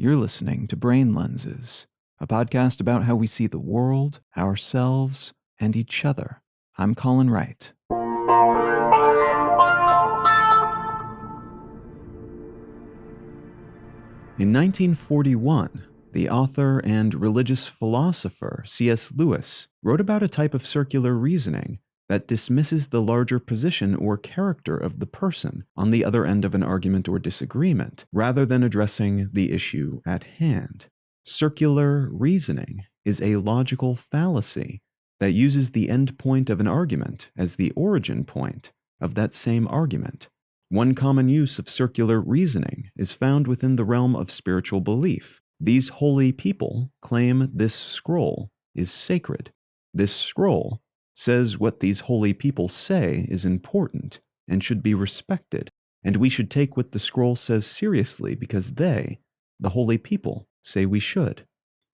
You're listening to Brain Lenses, a podcast about how we see the world, ourselves, and each other. I'm Colin Wright. In 1941, the author and religious philosopher C.S. Lewis wrote about a type of circular reasoning that dismisses the larger position or character of the person on the other end of an argument or disagreement, rather than addressing the issue at hand. Circular reasoning is a logical fallacy that uses the end point of an argument as the origin point of that same argument. One common use of circular reasoning is found within the realm of spiritual belief. These holy people claim this scroll is sacred. This scroll says what these holy people say is important and should be respected, and we should take what the scroll says seriously because they, the holy people, say we should.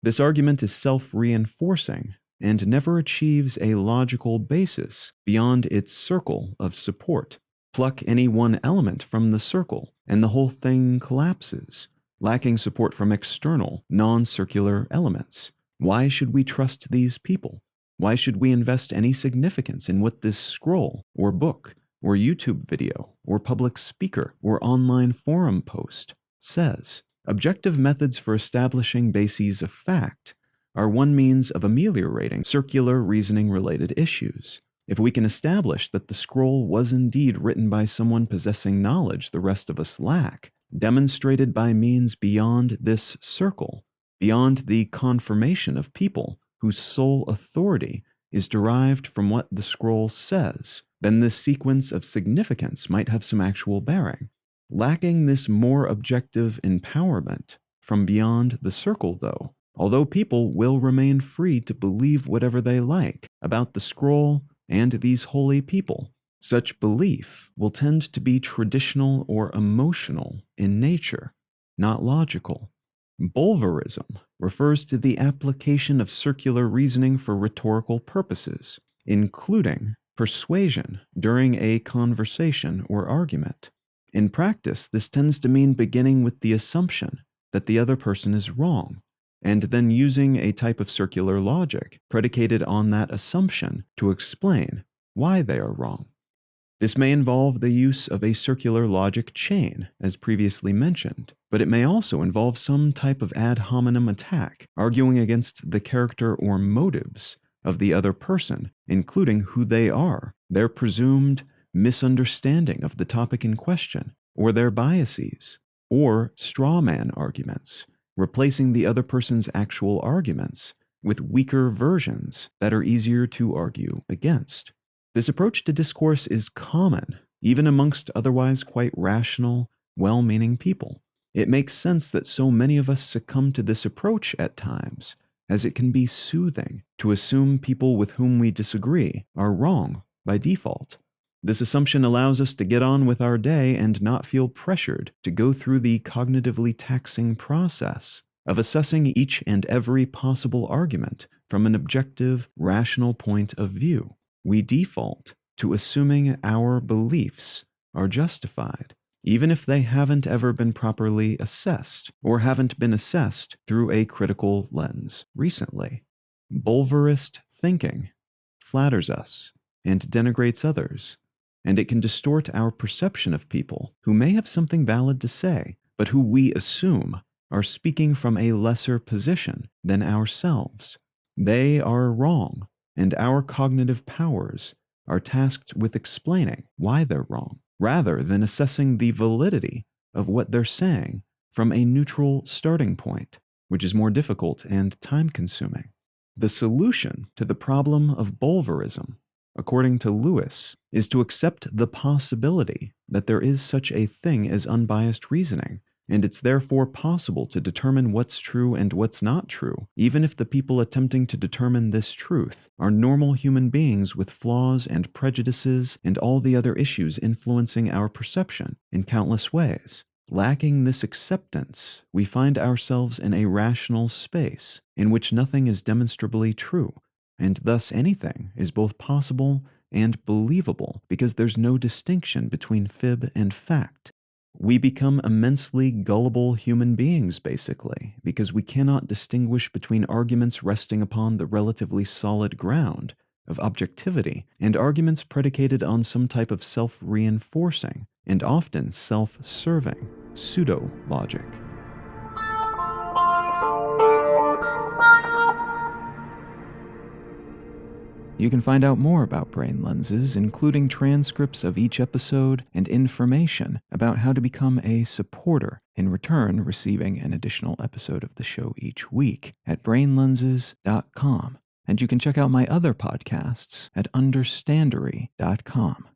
This argument is self-reinforcing and never achieves a logical basis beyond its circle of support. Pluck any one element from the circle, and the whole thing collapses, lacking support from external, non-circular elements. Why should we trust these people? Why should we invest any significance in what this scroll, or book, or YouTube video, or public speaker, or online forum post says? Objective methods for establishing bases of fact are one means of ameliorating circular reasoning-related issues. If we can establish that the scroll was indeed written by someone possessing knowledge the rest of us lack, demonstrated by means beyond this circle, beyond the confirmation of people whose sole authority is derived from what the scroll says, then this sequence of significance might have some actual bearing. Lacking this more objective empowerment from beyond the circle, though, although people will remain free to believe whatever they like about the scroll and these holy people, such belief will tend to be traditional or emotional in nature, not logical. Bulverism refers to the application of circular reasoning for rhetorical purposes, including persuasion during a conversation or argument. In practice, this tends to mean beginning with the assumption that the other person is wrong, and then using a type of circular logic predicated on that assumption to explain why they are wrong. This may involve the use of a circular logic chain, as previously mentioned, but it may also involve some type of ad hominem attack, arguing against the character or motives of the other person, including who they are, their presumed misunderstanding of the topic in question, or their biases, or straw man arguments, replacing the other person's actual arguments with weaker versions that are easier to argue against. This approach to discourse is common, even amongst otherwise quite rational, well-meaning people. It makes sense that so many of us succumb to this approach at times, as it can be soothing to assume people with whom we disagree are wrong by default. This assumption allows us to get on with our day and not feel pressured to go through the cognitively taxing process of assessing each and every possible argument from an objective, rational point of view. We default to assuming our beliefs are justified, even if they haven't ever been properly assessed or haven't been assessed through a critical lens recently. Bulverist thinking flatters us and denigrates others, and it can distort our perception of people who may have something valid to say, but who we assume are speaking from a lesser position than ourselves. They are wrong, and our cognitive powers are tasked with explaining why they're wrong, rather than assessing the validity of what they're saying from a neutral starting point, which is more difficult and time-consuming. The solution to the problem of Bulverism, according to Lewis, is to accept the possibility that there is such a thing as unbiased reasoning, and it's therefore possible to determine what's true and what's not true, even if the people attempting to determine this truth are normal human beings with flaws and prejudices and all the other issues influencing our perception in countless ways. Lacking this acceptance, we find ourselves in a rational space in which nothing is demonstrably true, and thus anything is both possible and believable because there's no distinction between fib and fact. We become immensely gullible human beings, basically, because we cannot distinguish between arguments resting upon the relatively solid ground of objectivity and arguments predicated on some type of self-reinforcing and often self-serving pseudo-logic. You can find out more about brain lenses, including transcripts of each episode and information about how to become a supporter, in return receiving an additional episode of the show each week at brainlenses.com. And you can check out my other podcasts at understandery.com.